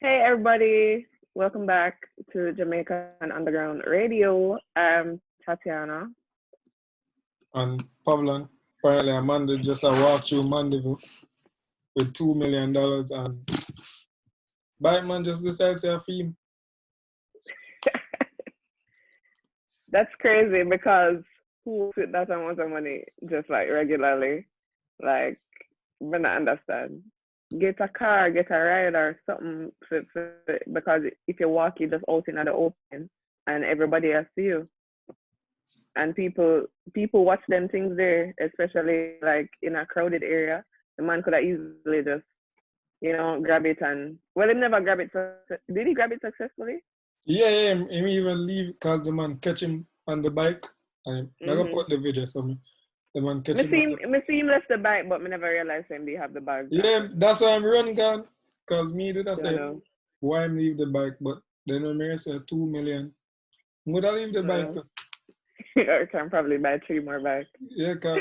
Hey everybody, welcome back to Jamaican Underground Radio. I'm Tatiana. And Pablo, apparently Amanda just walked through Mandeville with $2 million and Batman just decides to film. That's crazy because who with that amount of money just like regularly? Like, but I understand. Get a car, get a ride or something because if you walk, you just out in the open and everybody has see you. And people watch them things there, especially like in a crowded area. The man could have easily just grab it and he never grab it. Did he grab it successfully? Yeah, he even leave because the man catch him on the bike. I'm gonna put the video somewhere. The man catch him. I see him left the bike, but I never realized him. They have the bag. Yeah, that's why I'm running gone. Cause me did I say why I'm leave the bike, but then when I say 2 million, would I leave the bike? I can probably buy 3 more bikes. Yeah, cause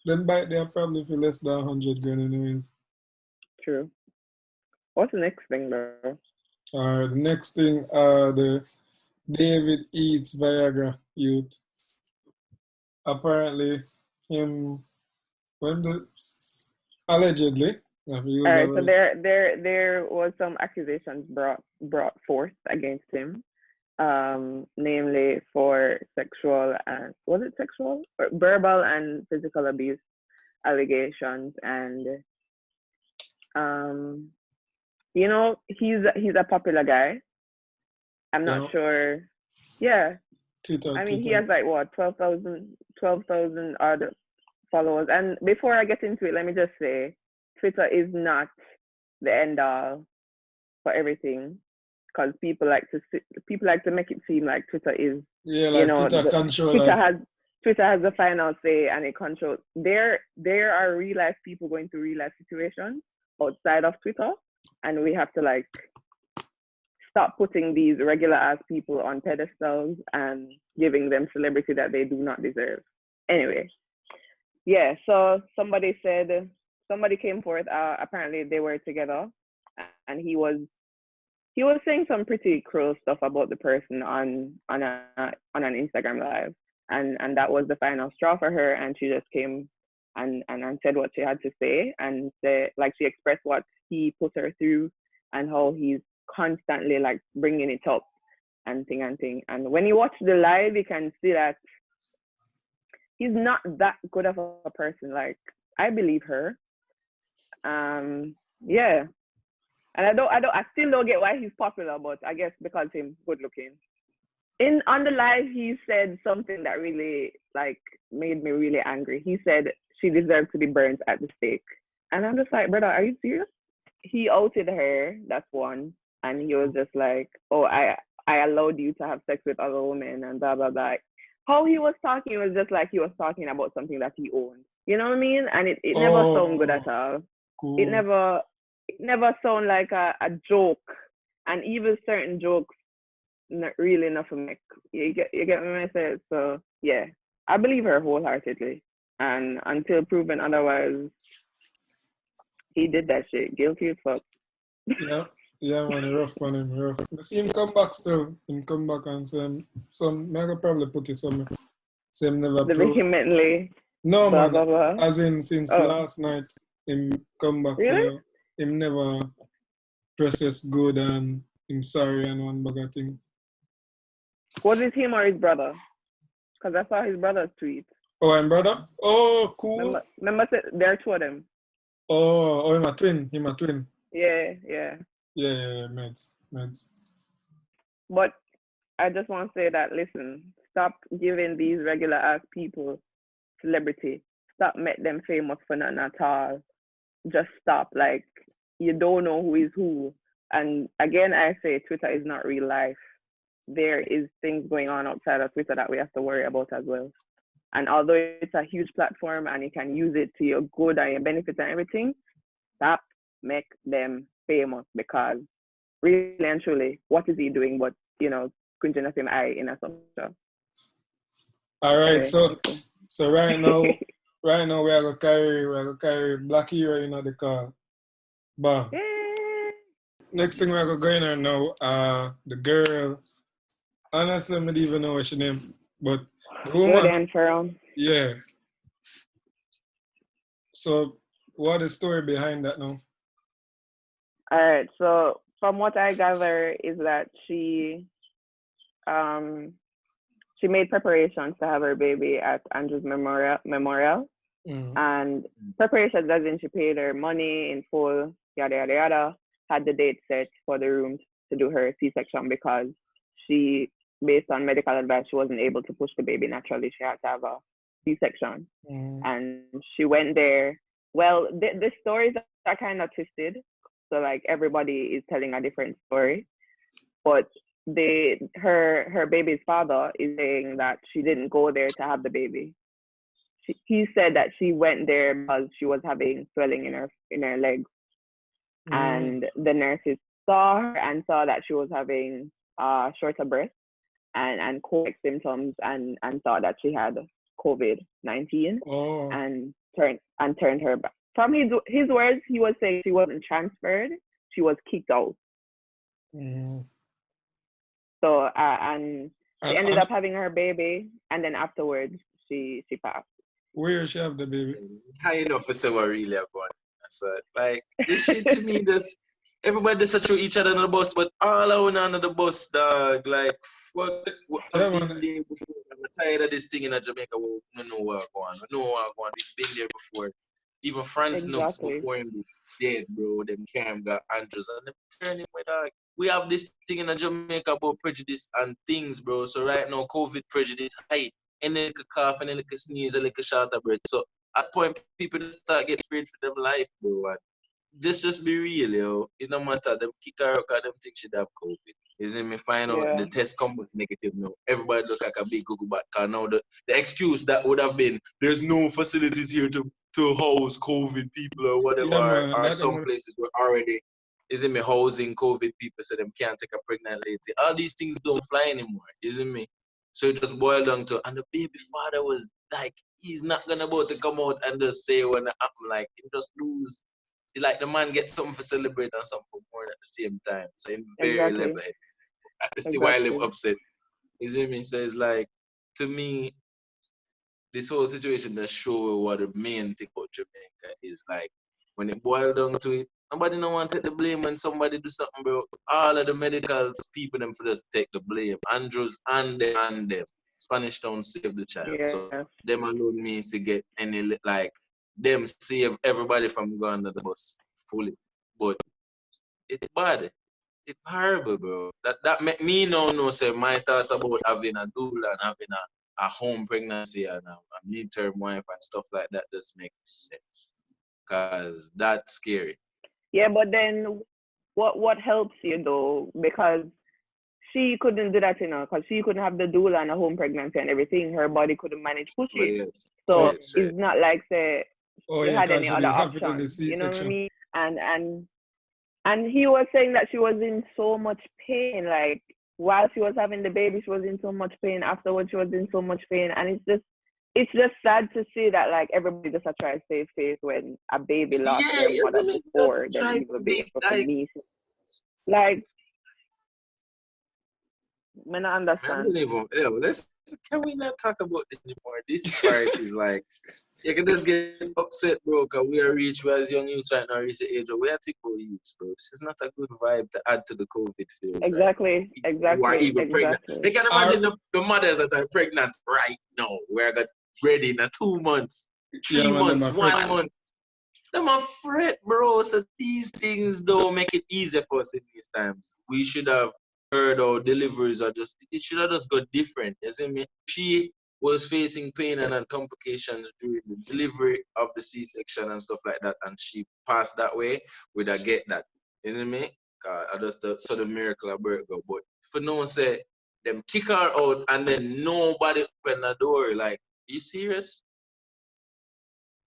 then bike they are probably for less than 100 grand anyways. True. What's the next thing though? The next thing, the David eats Viagra youth. Apparently, allegedly. Alright, so there was some accusations brought forth against him, namely for sexual and verbal and physical abuse allegations, and he's a popular guy. I'm not sure. Yeah. I mean, he has like what 12,000 odd followers. And before I get into it, let me just say, Twitter is not the end all for everything, because people like to make it seem like Twitter is Twitter has the final say and it controls. There are real life people going through real life situations outside of Twitter, and we have to like stop putting these regular ass people on pedestals and giving them celebrity that they do not deserve. Anyway, yeah, so somebody came forth, apparently they were together, and he was saying some pretty cruel stuff about the person on an Instagram live, and that was the final straw for her, and she just came and said what she had to say, and she expressed what he put her through and how he's constantly like bringing it up and thing. And when you watch the live, you can see that he's not that good of a person. Like, I believe her. Yeah. And I still don't get why he's popular, but I guess because he's good looking. On the live, he said something that really like made me really angry. He said she deserves to be burnt at the stake. And I'm just like, brother, are you serious? He outed her, that's one. And he was just like, oh, I allowed you to have sex with other women and blah, blah, blah. How he was talking was just like he was talking about something that he owned. You know what I mean? And it never sounded good at all. Cool. It never sounded like a joke. And even certain jokes, not really enough to make. You get what I say? So, yeah, I believe her wholeheartedly. And until proven otherwise, he did that shit. Guilty as fuck. Yeah, man, rough. I see him come back still. Him come back and say some I could probably put it somewhere. Say him never vehemently. No, blah, man. Blah, blah. As in since last night, him come back. Really? So him never process good and him sorry and one bag of thing. Was it him or his brother? Because I saw his brother's tweet. Oh, and brother? Oh, cool. Remember there are 2 of them. Oh, him a twin. Yeah. Yeah, meds. But I just want to say that, listen, stop giving these regular ass people celebrity. Stop make them famous for nothing at all. Just stop. Like, you don't know who is who. And again, I say Twitter is not real life. There is things going on outside of Twitter that we have to worry about as well. And although it's a huge platform and you can use it to your good and your benefit and everything, stop make them famous, because really and truly, what is he doing but, cringing at him eye in a social? All right, anyway. So right now we are gonna carry Blvk H3ro in the car. Bah. next thing we're going on now, the girl, honestly, I don't even know what she name, but the woman, Jodian Fearon. yeah. So, what is the story behind that now? All right. So from what I gather is that she made preparations to have her baby at Andrew's memorial. And preparations as in she paid her money in full, yada yada yada, had the date set for the room to do her C-section because she, based on medical advice, she wasn't able to push the baby naturally. She had to have a C-section. And she went there. Well, the stories are kind of twisted. So like everybody is telling a different story. But her baby's father is saying that she didn't go there to have the baby. He said that she went there because she was having swelling in her legs, and the nurses saw her and saw that she was having shorter breath and COVID symptoms, and thought that she had COVID-19, and turned her back. From his words, he was saying she wasn't transferred, she was kicked out. So and she ended up having her baby, and then afterwards she passed. Where she have the baby? How you know for say what really going? So like this shit to me, just everybody just throw each other on the bus, but all I want on the bus, dog. Like what I've been there before. I'm tired of this thing in Jamaica. We know what going on. We know what going on. We've been there before. Even France Nooks before him dead, bro. Them Cam got Andrews and them turning with dog. We have this thing in Jamaica about prejudice and things, bro. So right now, COVID prejudice high. And then a cough, and then a sneeze, and a short of breath. So at that point, people just start getting afraid for them life, bro. And just be real, yo. It don't matter. Them kick her out because them think she have COVID. Isn't me find out the test come back negative now. Everybody look like a big Google back. Cause now the excuse that would have been there's no facilities here to house COVID people or whatever, or some places were already isn't me housing COVID people so them can't take a pregnant lady. All these things don't fly anymore, isn't me? So it just boiled down to, and the baby father was like, he's not gonna about to come out and just say when it happen, like he just lose. Like the man gets something for celebrate and something for more at the same time. So I'm very level headed. I see why I'm upset. You see me? So it's like, to me, this whole situation that show what the main thing about Jamaica is like when it boils down to it, nobody don't want to take the blame when somebody do something, bro. All of the medical people them for just take the blame. Andrews and them. Spanish Town save the child. So them alone means to get any like them save everybody from going under the bus fully. But it's bad. It's horrible, bro. That make me know say my thoughts about having a doula and having a home pregnancy and a midterm wife and stuff like that just makes sense. Cause that's scary. Yeah, but then what helps you though? Because she couldn't do that, because she couldn't have the doula and a home pregnancy and everything. Her body couldn't manage push it. Yes. So it's not like say she had any other option. You know what I mean? And he was saying that she was in so much pain. Like while she was having the baby, she was in so much pain. Afterwards, she was in so much pain. And it's just sad to see that like everybody just try to save face when a baby lost their mother before they even be able to meet. Like, I don't understand. Can we not talk about this anymore? This part is like, you can just get upset, bro, because we are rich, we as young youths right now, reach the age of we are typical youths, bro. This is not a good vibe to add to the COVID field. Exactly. Who are even pregnant. They can imagine the mothers that are pregnant right now. We're got ready in 2 months, 3 months, 1 month. Them are fret, bro. So these things don't make it easy for us in these times. We should have heard our deliveries are just, it should have just got different. You see me? She was facing pain and complications during the delivery of the C-section and stuff like that, and she passed that way, we'd have get that. You see me? I just saw the miracle of birth go. But for no one say, them kick her out and then nobody open the door. Like, you serious?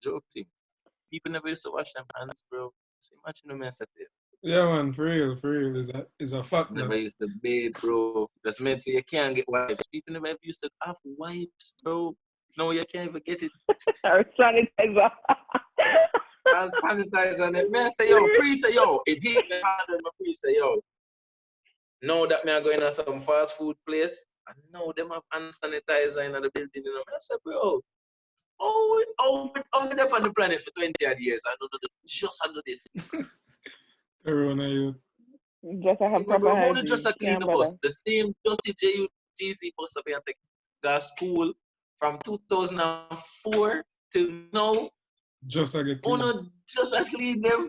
Joke thing. People never used to wash them hands, bro. Just imagine the mess at it. Yeah, man, for real, is a fact. Never Man. used to bathe, bro. That's meant to you can't get wipes. People never ever used to have wipes, bro. No, you can't even get it. Or sanitizer. and sanitizer and me I say, yo, Pree say, yo, it hit me hard and my Pree say, yo. Now that me are going to some fast food place, and now them have hand sanitizer in the building, you know. I said, bro, I'm up on the planet for 20 odd years. I don't know, just under this. Corona youth. Just I have proper Remember, how hygiene. just a clean Can't the bother. bus? The same dirty JUTC bus up here take the school from 2004 till now. Just a get clean. Uno just a clean them.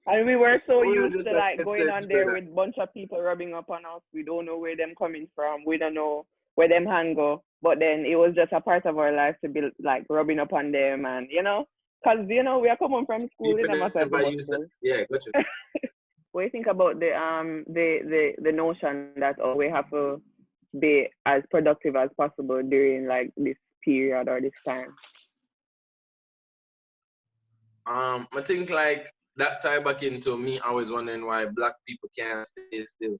And we were so Uno used just to a like get going sense, on there brother. with bunch of people rubbing up on us. We don't know where them coming from. We don't know where them hand go. But then it was just a part of our life to be like rubbing up on them, and you know, cause you know we are coming from school in People a matter never of use that. school. Yeah, gotcha. What do you think about the notion that we have to be as productive as possible during like this period or this time? I think like that tie back into me always wondering why black people can't stay still.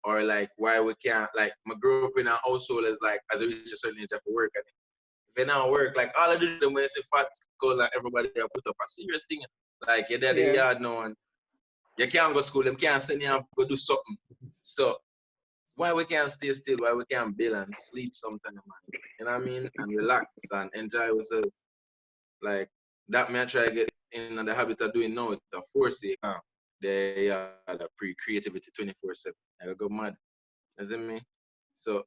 Or like why we can't, like I grew up in a household as like as I reach a certain age I have to work. And if they not work, like all I do them when I say fat school, like everybody I put up a serious thing. Like your daddy yard now and you can't go to school, them can't send you off to go do something. So why we can't stay still, why we can't build and sleep sometime, man. You know what I mean? And relax and enjoy yourself. Like that man try to get in the habit of doing now, to force it. They the pre-creativity 24/7. I go mad. You see me? So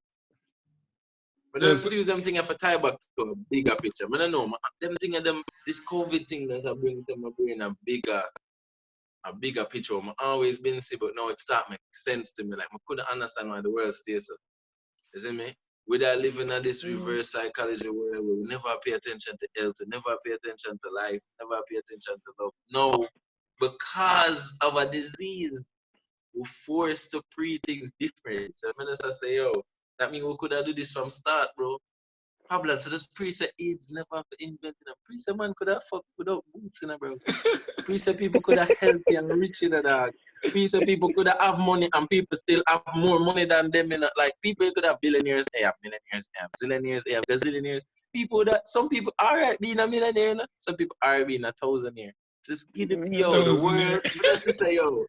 but just use them thing for tie back to a bigger picture. I don't know, man. Them thing of them this COVID thing that's bring to my brain a bigger picture. I've always been see, but now it start make sense to me. Like I couldn't understand why the world stays so. You see me? We are living in this reverse psychology where we never pay attention to health, we never pay attention to life, never pay attention to love. No, because of a disease, we're forced to pre things different. So when I say, yo, that means we could have do this from start, bro. Problem. So this pre-set AIDS never invented a pre-set man could have fucked without boots in a bro. Pre-set people could have healthy and rich in a dog. Pre-set people could have money and people still have more money than them in a, like people could have billionaires, they have millionaires, they have zillionaires, they have gazillionaires. People that some people are being a millionaire, no? Some people are being a thousandaire. Just give it yo, the world just to say yo.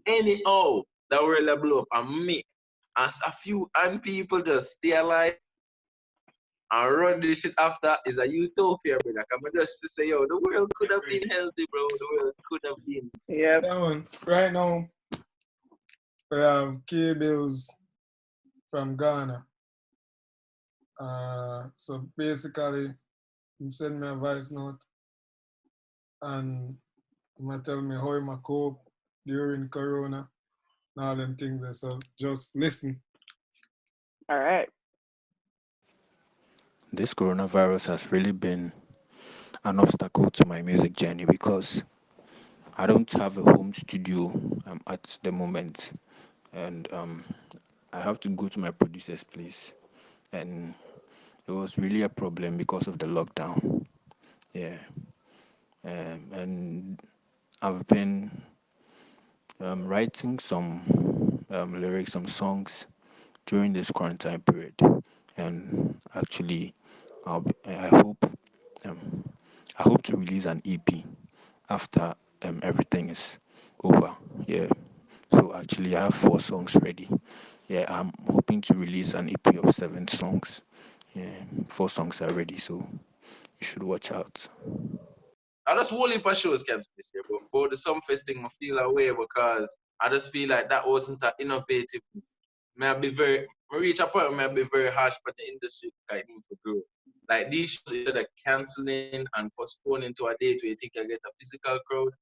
Anyhow, the world will blow up and me as a few and people just stay alive and run this shit after is a utopia, brother. Come on, just to say, yo, the world could have been healthy, bro. The world could have been. Yeah. Man. Right now, we have K Bhills from Ghana. So basically, he sent me a voice note and he might tell me how I cope during Corona and all them things there. So just listen. All right. This coronavirus has really been an obstacle to my music journey because I don't have a home studio at the moment, and I have to go to my producer's place, and it was really a problem because of the lockdown. Yeah, and I've been writing some lyrics, some songs during this quarantine period, and actually, I hope to release an EP after everything is over. Yeah. So actually, I have 4 songs ready. Yeah, I'm hoping to release an EP of 7 songs. Yeah, 4 songs are ready, so you should watch out. I just whole heap of shows cancelled this year, but the Sumfest thing I feel away because I just feel like that wasn't an innovative. May I reach a point where I be very harsh for the industry because it needs to grow. Like these shows instead of cancelling and postponing to a date where you think you get a physical crowd,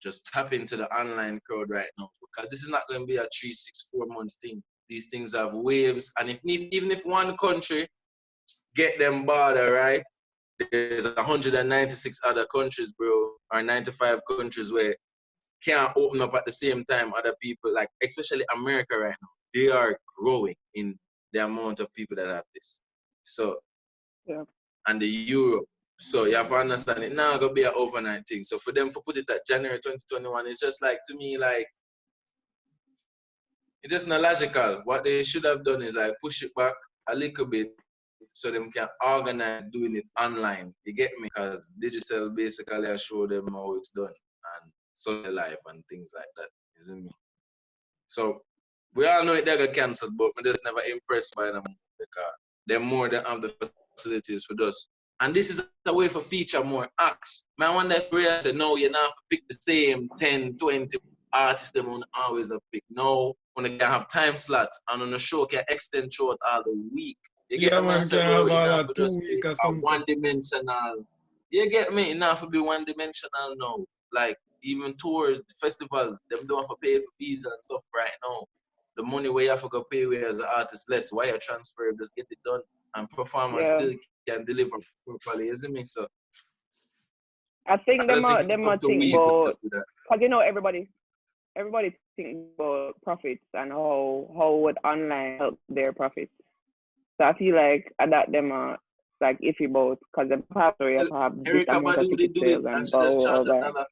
just tap into the online crowd right now because this is not going to be a 3, 6, 4 months thing. These things have waves, and even if one country get them border right, there's 196 other countries, bro, or 95 countries where can't open up at the same time. Other people, like especially America right now, they are growing in the amount of people that have this. So, and the Europe. So you have to understand it now gonna be an overnight thing. So for them to put it at January 2021, it's just like to me like it's just not logical. What they should have done is like push it back a little bit so them can organize doing it online. You get me? Because digital basically I show them how it's done and social life and things like that. Isn't me? So we all know it they got cancelled, but I'm just never impressed by them because they're more than have the facilities for us. And this is a way for feature more acts. Man, one that Ray said, no, you're not pick the same 10, 20 artists them on always a pick. No, when they can have time slots and on the show can extend throughout all the week. You get me? Man, So, can bro, have all enough that for 2 just be weeks or a something. one-dimensional. You get me? Enough to be one-dimensional now. Like, even tours, festivals, them don't have to pay for visa and stuff right now. The money where you have to go pay where as an artist less. Why you transfer, just get it done. And performers still can deliver properly, isn't me? So I think I them just think are it's them up are to think we to about, just do that. because you know everybody think about profits and how would online help their profits. So I feel like that them are like iffy about, because the pastor you have to have this Erykah amount of Badu did ticket do sales it and and she just charged blah. $1.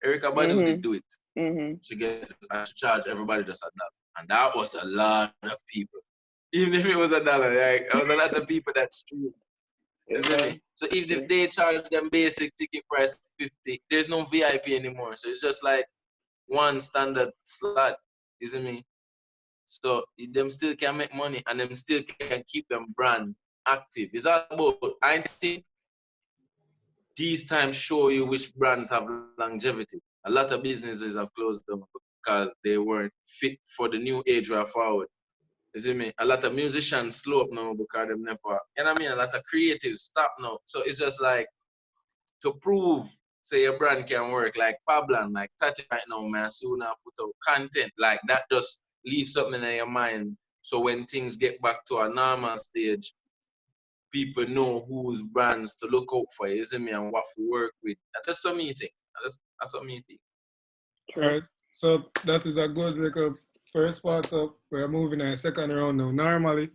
Erykah Badu did do it. She charged everybody just $1. And that was a lot of people. Even if it was $1, like, there was a lot of people that streamed. So even if they charge them basic ticket price 50, there's no VIP anymore. So it's just like one standard slot, isn't me? So them still can make money and them still can keep them brand active. It's all about, I think these times show you which brands have longevity. A lot of businesses have closed them because they weren't fit for the new age way forward. You see me? A lot of musicians slow up now because them never, you know what I mean? A lot of creatives stop now. So it's just like to prove, say your brand can work, like Pablan, like Tati right now, man, soon I put out content. Like that just leaves something in your mind. So when things get back to a normal stage, people know whose brands to look out for, you see me, and what to work with. That's some meeting. That's a meeting. Alright, so that is a good first part. So we're moving to a second round now. Normally,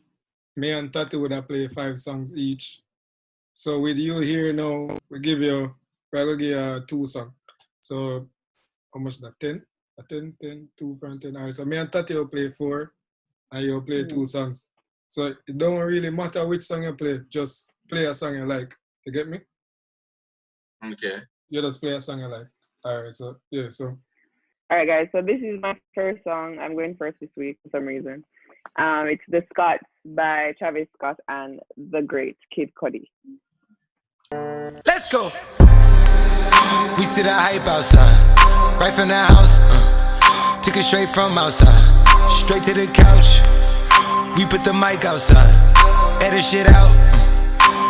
me and Tati would have played 5 songs each. So with you here now, we're gonna give you 2 songs. So how much that? 10? 10, 2 from 10. Alright, so me and Tati will play 4 and you'll play 2 songs. So it don't really matter which song you play, just play a song you like. You get me? Okay. You just play a song you like. Alright, so yeah, so. Alright guys, so this is my first song. I'm going first this week for some reason. It's The Scots by Travis Scott and the great Kid Cudi. Let's go. We see the hype outside, right from the house. Took it straight from outside, straight to the couch. We put the mic outside, edit shit out.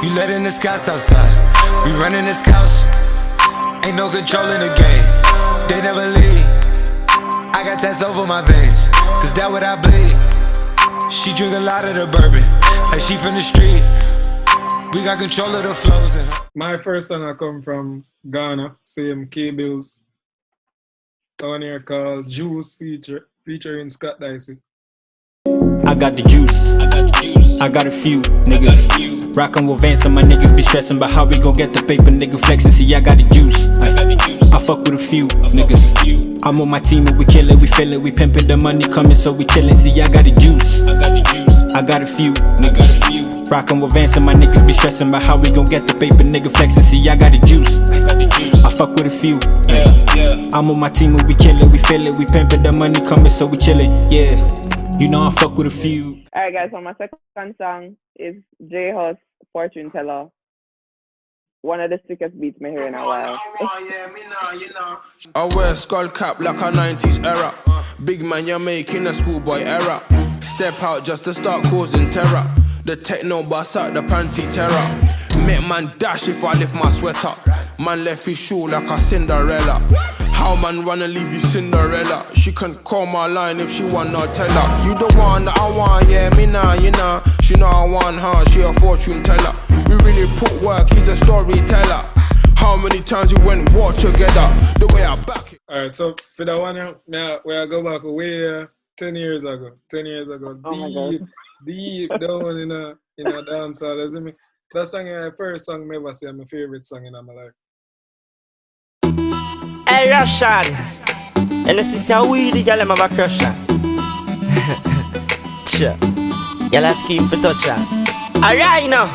You letting the Scots outside, we running this house. Ain't no control in the game, they never leave. I got tats over my veins, cause that what I bleed. She drink a lot of the bourbon, like she from the street. We got control of the flows. My first song I come from Ghana, same K Bhills. One here called Juice featuring Scott Dicey. I got the juice, I got a few niggas rockin' with Vance and my niggas be stressing about how we gon' get the paper, nigga flexin'. See, I got the juice, I fuck with a few niggas. I'm on my team and we kill it, we feel it, we pimpin', the money coming, so we chillin'. See, I got the juice, I got a few niggas rockin' with Vance and my niggas be stressing about how we gon' get the paper, nigga flexin'. See, I got the juice, I fuck with a few. I'm on my team and we kill it, we feel it, we pimpin', the money coming, so we chillin'. Yeah, you know I fuck with a few. Alright guys, so my second song is J.Rxk, Fortune Teller. One of the sickest beats me hear in a while. I wear skull cap like a 90s era. Big man, you're making a schoolboy error. Step out just to start causing terror. The techno bust out the panty terror. Make man dash if I lift my sweater. Man left his shoe like a Cinderella. How man run and leave you Cinderella? She can call my line if she wanna tell her. You the one that I want, yeah, me nah, you know. She know I want her, she a fortune teller. We really put work, he's a storyteller. How many times we went war together? The way I back it. Alright, so for the one where I go back way 10 years ago. 10 years ago. Oh deep down in a dance hall, isn't me? That song is the first song I ever say my favorite song in my life. Hey Russian, and this is how we the girl have a crush on. Sure. Y'all scream for touch her. Alright now.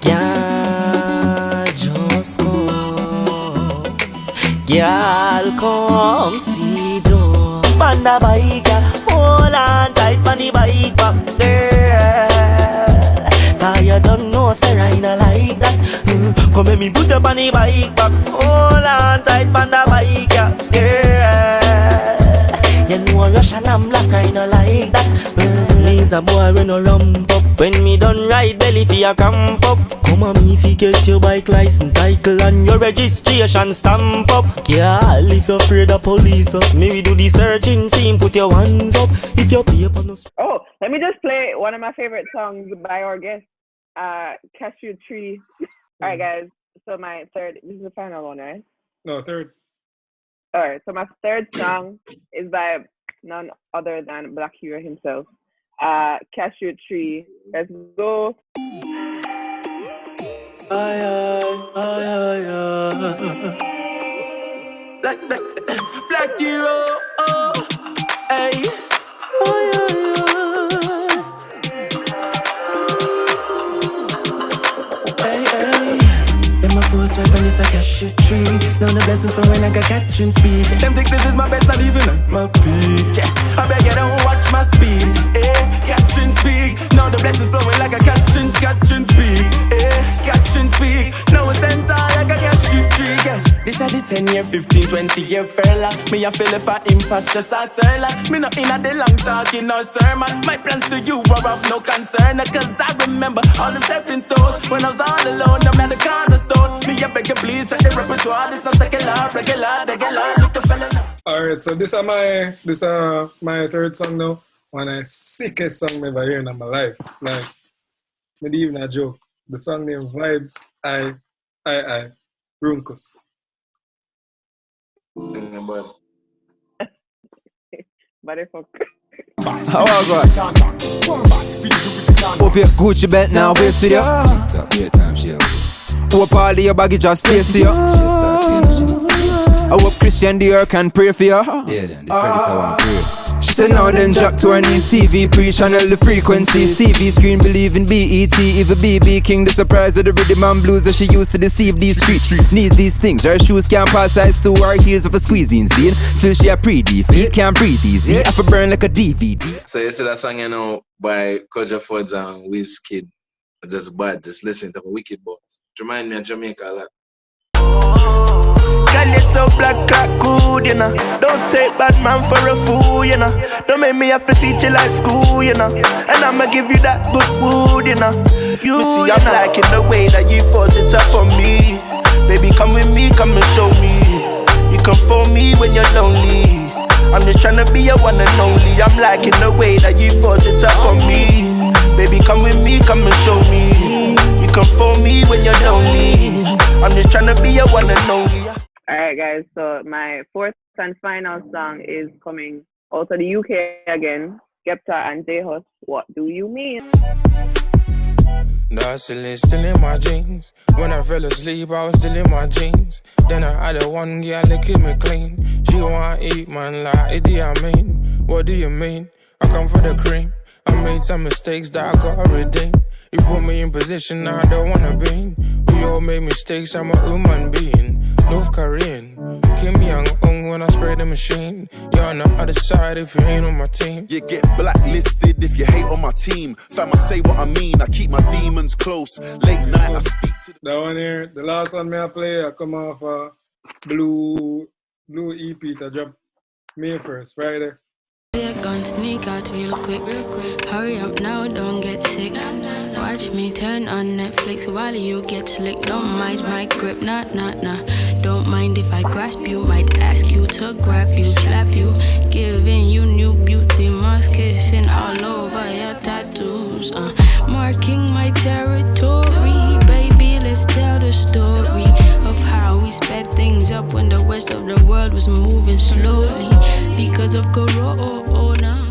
Girl, just come. Girl, come see door. Panda bike, hold on tight on the bike back, girl. Cause you don't know, sir, I not like that. Come let me put up on the bike back. Hold on tight on the bike, girl. You know a Russian and black, I not like that. Me's a boy when no rump up. When me done ride belly for a camp up. Come on me if you get your bike license, title and your registration stamp up. Yeah, if you're afraid of police up, maybe do the searching theme, put your hands up. If your paper no. Oh, let me just play one of my favorite songs by our guest, Ketch Di Pree. Alright guys, so my third, this is the final one, right? No, third. Alright, so my third song is by none other than Black Hero himself. Ketch Di Pree. Let's go. Black Hero, oh, hey. My force right when it's a Ketch Di Pree. Now the blessings from when I got catch and speed. Them think this is my best, not even at my peak. Yeah, I beg you don't watch my speed. Catch and speak. Now the blessings flowing like a catch and speak. Catch and speak. Now it's 10 times like a Ketch Di Pree. Yeah. This are the 10-year, 15, 20-year furlough. Me a feel if I impact just a sirla. Me not in a the long talking or sermon. My plans to you are of no concern. Cause I remember all the stepping stones when I was all alone. I'm at the cornerstone. Me a beg you please check the repertoire. This not secular, regular, look a fella now. Alright, so this are my third song now. One of the sickest song I've ever heard in my life. Like, not even a joke. The song named Vibes, I, Runkus. Motherfucker. How I got? Hope your Gucci belt now, waist with you. Hope all of your baggage just stays to you. I hope Christian Dior can pray for you. Yeah, then this credit I want pray. She said now then drop to her knees. TV pre-channel the frequencies. TV screen believe in BET. Even BB King the surprise of the rhythm and blues that she used to deceive these streets. Need these things. Her shoes can't pass size to her heels of a squeezing scene. Feel she a pre-D feet can't breathe easy. I for burn like a DVD. So you see that song, you know, by Koja Ford's and Wizkid. Just bad, just listen to the Wicked Boys. Remind me of Jamaica a lot. Girl, you so black like good, you know. Don't take bad man for a fool, you know. Don't make me have to teach you like school, you know. And I'ma give you that good wood, you know. You see, I'm liking the way that you force it up on me. Baby, come with me, come and show me. You come for me when you're lonely. I'm just tryna be your one and only. I'm liking the way that you force it up on me. Baby, come with me, come and show me. You come for me when you're lonely. I'm just tryna be your one and only. Alright guys, so my fourth and final song is coming out of the UK again. Skepta and J.Rxk, What Do You Mean? The hustling still in my jeans. When I fell asleep, I was still in my jeans. Then I had a one girl that keep me clean. She wanna eat, man, like, Idi Amin. What do you mean? I come for the cream. I made some mistakes that I gotta redeem. You put me in position I don't wanna be in. We all make mistakes, I'm a human being. North Korean, Kim Young-un when I spray the machine. You're on the other side if you ain't on my team. You get blacklisted if you hate on my team. Fam, I say what I mean, I keep my demons close. Late night, I speak to that one here, the last one I play, I come off Blue EP to drop May 1st, Friday. You're gonna sneak out real quick. Hurry up now, don't get sick. Watch me turn on Netflix while you get slick. Don't mind my grip, nah. Don't mind if I grasp you. Might ask you to grab you, slap you. Giving you new beauty, mask kissing all over your tattoos. Marking my territory, baby, let's tell the story of how we sped things up when the rest of the world was moving slowly because of Corona.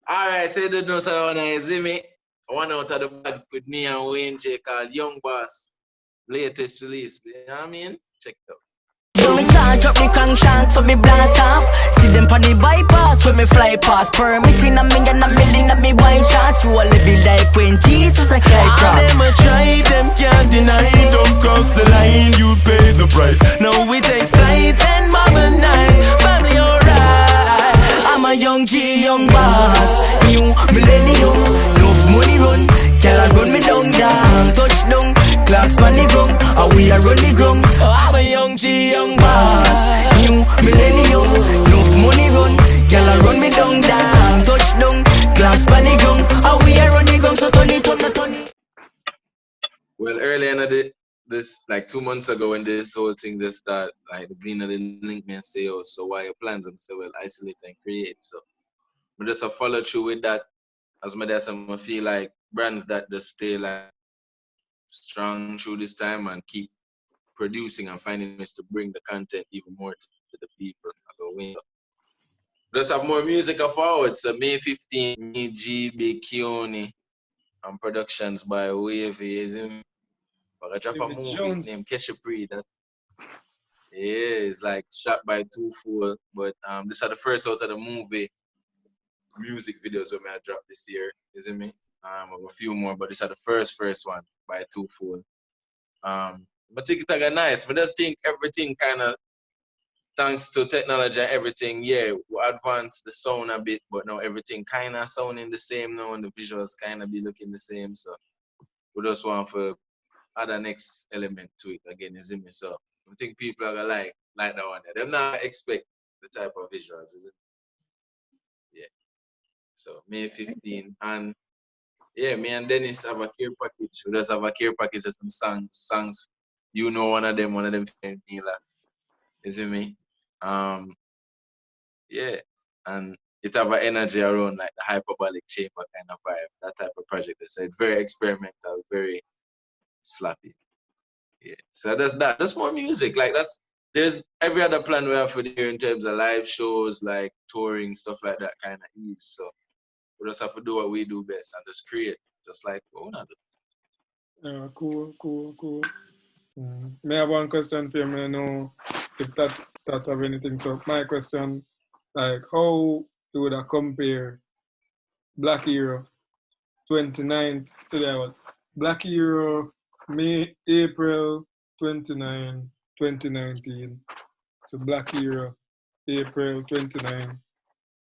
Alright, so you don't know so I wanna see me. One out of the bag with me and Wayne J called Young Boss. Latest release, you know what I mean? Check it out. can't drop the crankshank, so me blast off. See them on the bypass when me fly past. Permitting a million of me wine shots. Roll heavy like when Jesus a carry cross. All them a try, them can't deny. Don't cross the line, you pay the price. Now we take flights and modernize. Family alright. I'm a young G, young boss. New millennium, enough money run. Girl I run me down, touchdown. Clocks on the ground, and we are run the ground. I'm a young G, young boss. New millennium, enough money run. Girl I run me down, touchdown. Clocks on the ground, and we are run the ground. So turn it up, not turn it. Well, earlier in this like 2 months ago when this whole thing just started, like the Gleaner didn't link me and say, oh, so why your plans? And say, well, isolate and create. So I just follow through with that. As my dad said, I feel like brands that just stay like strong through this time and keep producing and finding ways to bring the content even more to the people. Just have more music forward. So May 15th, me, GB, Keone, and productions by Wavy. But I drop a movie named Ketch Di Pree that is like shot by 2 but these are the first out of the movie music videos I dropped this year, isn't me? I have a few more, but these are the first one by 2 but think it's nice. But I just think everything kind of, thanks to technology and everything, yeah, we advance the sound a bit, but now everything kind of sounding the same now, and the visuals kind of be looking the same. So we just want to add a next element to it again, isn't it? So I think people are gonna like that one. They're not expect the type of visuals, is it? Yeah. So May 15, and yeah, me and Dennis have a care package. We just have a care package of some songs. You know, one of them, Nila. Is it me? Yeah, and it have an energy around like the hyperbolic chamber kind of vibe, that type of project. So it's very experimental, very slappy. Yeah, so that's that. That's more music. Like there's every other plan we have for the year in terms of live shows, like touring, stuff like that kind of ease. So we just have to do what we do best and just create, just like what we do. Yeah, cool. May I have one question for you? May I know if that's have anything. So my question, like, how you would I compare Blvk H3ro 29th to the Blvk H3ro April 29, 2019 to Blvk H3ro April 29,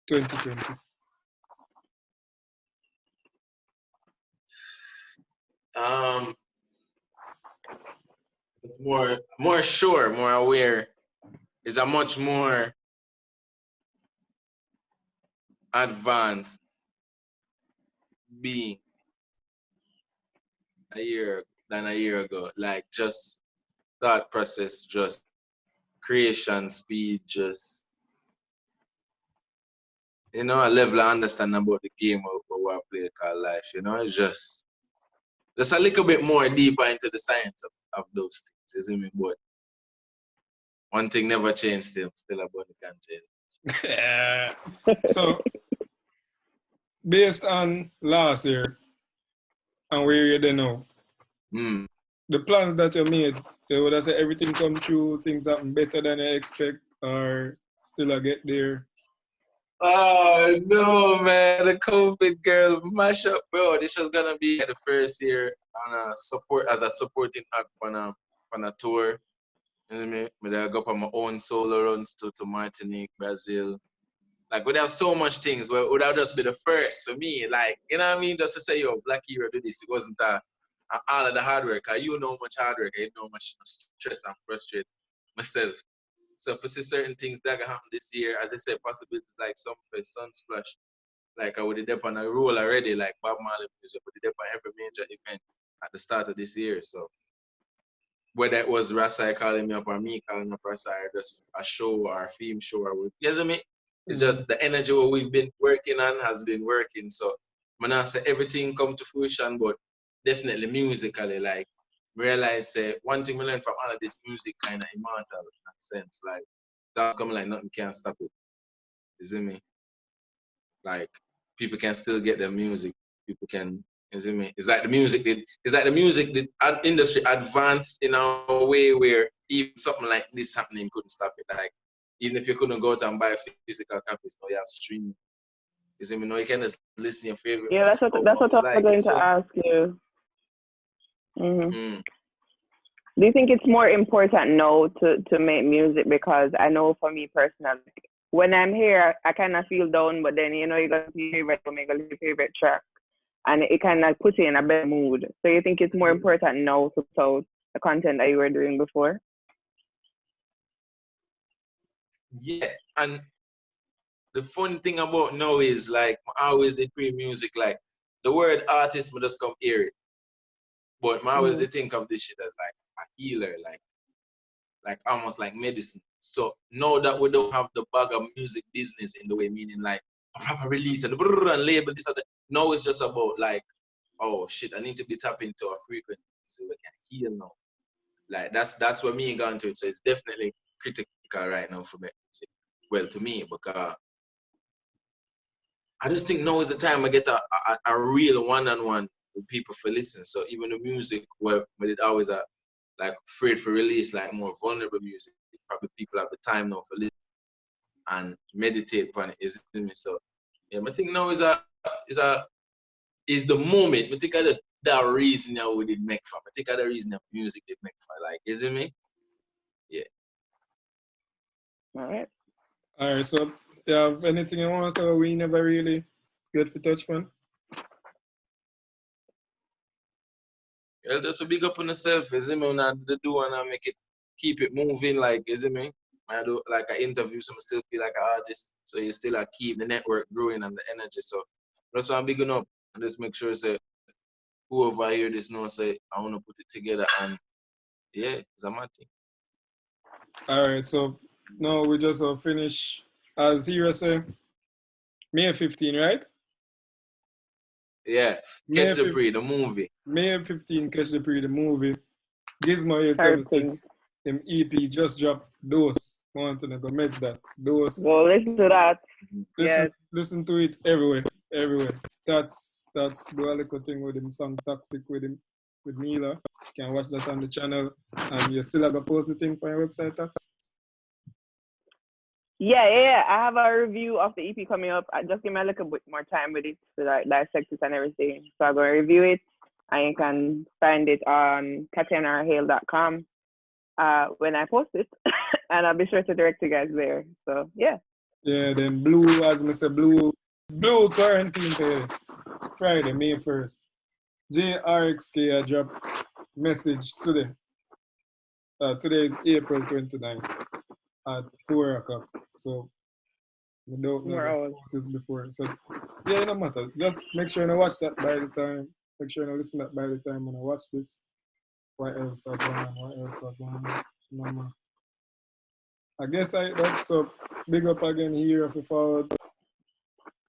2020? More sure, more aware. Is a much more advanced being than a year ago. Like just thought process, just creation speed, just a level of understanding about the game of what I play called life. It's just a little bit more deeper into the science of those things, isn't it? But one thing never changed, still about the can't change. So based on last year and where you're now, the plans that you made, would I say everything come true, things happen better than you expect, or still I get there? Oh no, man! The COVID girl mash up, bro. This was gonna be the first year on as a supporting act on a tour. You know what I mean? But I go up on my own solo runs to Martinique, Brazil. Like, we have so much things where would have just be the first for me. Like, you know what I mean? Just to say, yo, Blvk H3ro do this. It wasn't all of the hard work. You know much hard work. I know much stress and frustrate myself. So for certain things that can happen this year, as I said, possibilities like some for Sunsplash. Like I would have on a roll already, like Bob Marley music, would have on every major event at the start of this year. So whether it was Rasai calling me up or me calling up Rasai, or just a show or a theme show or what, you know what I mean? It's just the energy what we've been working on has been working. So I'm not say everything come to fruition, but definitely musically, like realize one thing we learned from all of this music kind of immortal in that sense. Like that's coming like nothing can stop it. You see me? Like people can still get their music. People can You see me? It's like the music did industry advanced in a way where even something like this happening couldn't stop it. Like even if you couldn't go out and buy a physical copies, now you have streaming. You see me? Now you can just listen to your favorite. Yeah, that's what I was going to ask you. Do you think it's more important now to make music? Because I know for me personally, when I'm here, I kind of feel down, but then, you know, you got your favorite track, and it kind of puts you in a better mood. So you think it's more important now to put out the content that you were doing before? Yeah, and the fun thing about now is, like, I always did pre-music, like, the word artist, I just come hear it. But I always did think of this shit as, like, a healer, like almost like medicine. So now that we don't have the bag of music business in the way, meaning like a proper release and label this other. Now it's just about like, oh shit, I need to be tapped into a frequency so we can heal now. Like that's what me gone to it. So it's definitely critical right now for me. Well, to me, because I just think now is the time I get a real one-on-one with people for listen. So even the music where it always like afraid for release, like more vulnerable music, probably people have the time now for listen and meditate upon it, isn't it? So yeah, I think now is the moment. I think I just that reason I would make for. I think the reason that music did make for, like, isn't me? Yeah. All right. So you have anything you want to say we never really get for touch fun? Yeah, just a big up on yourself, isn't me? When I do and I make it, keep it moving, like, isn't me? I do like I interview, so I still feel like an artist. So you still keep the network growing and the energy. So that's why I'm bigging up and just make sure say whoever hear this knows say I want to put it together, and yeah, it's a mad thing. All right, so now we just finish as Hero say May 15, right? Yeah, Ketch Di Pree, the movie. May 15, Ketch Di Pree, the movie. Gizmo 876, him EP just dropped Dose. Want to go make that. Dose. Go listen to that. Listen to it everywhere. That's do a little thing with him, song Toxic with him, with Mila. You can watch that on the channel. And you still have a post the thing for your website, Tax? Yeah. I have a review of the EP coming up. Just give me a little bit more time with it to like dissect it and everything. So I'm going to review it, and you can find it on KatyanRHale.com when I post it, and I'll be sure to direct you guys there. So yeah. Yeah, then Blue, as I said, Blue quarantine playlist, Friday, May 1st. Jay.Rxk dropped message today. Today is April 29th. At 4 o'clock, so we don't know this before. So yeah, it don't matter. Just make sure you watch that by the time. Make sure you listen that by the time when I watch this. What else I going? No. I guess that's so big up again here if you followed.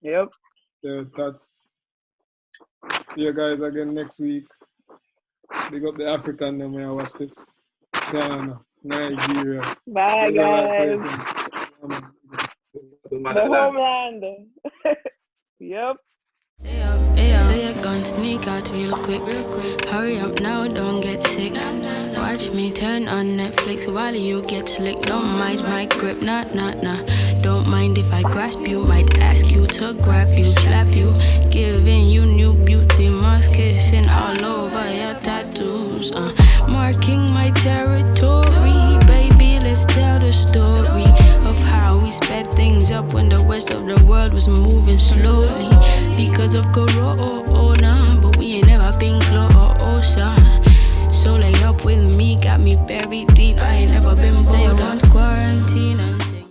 Yep. Yeah, that's. See you guys again next week. Big up the African then when I watch this. Ghana. Nigeria. Bye, guys. The homeland. Yep. So you're gonna sneak out real quick. Hurry up now, don't get sick. Watch me turn on Netflix while you get slick. Don't mind my grip, nah. Don't mind if I grasp you. Might ask you to grab you, slap you, giving you new beauty marks, kissing all over your tattoos. Marking my territory, baby. Let's tell the story of how we sped things up when the rest of the world was moving slowly because of Corona. But we ain't never been closer. So lay up with me, got me buried deep. I ain't never been bold on quarantine.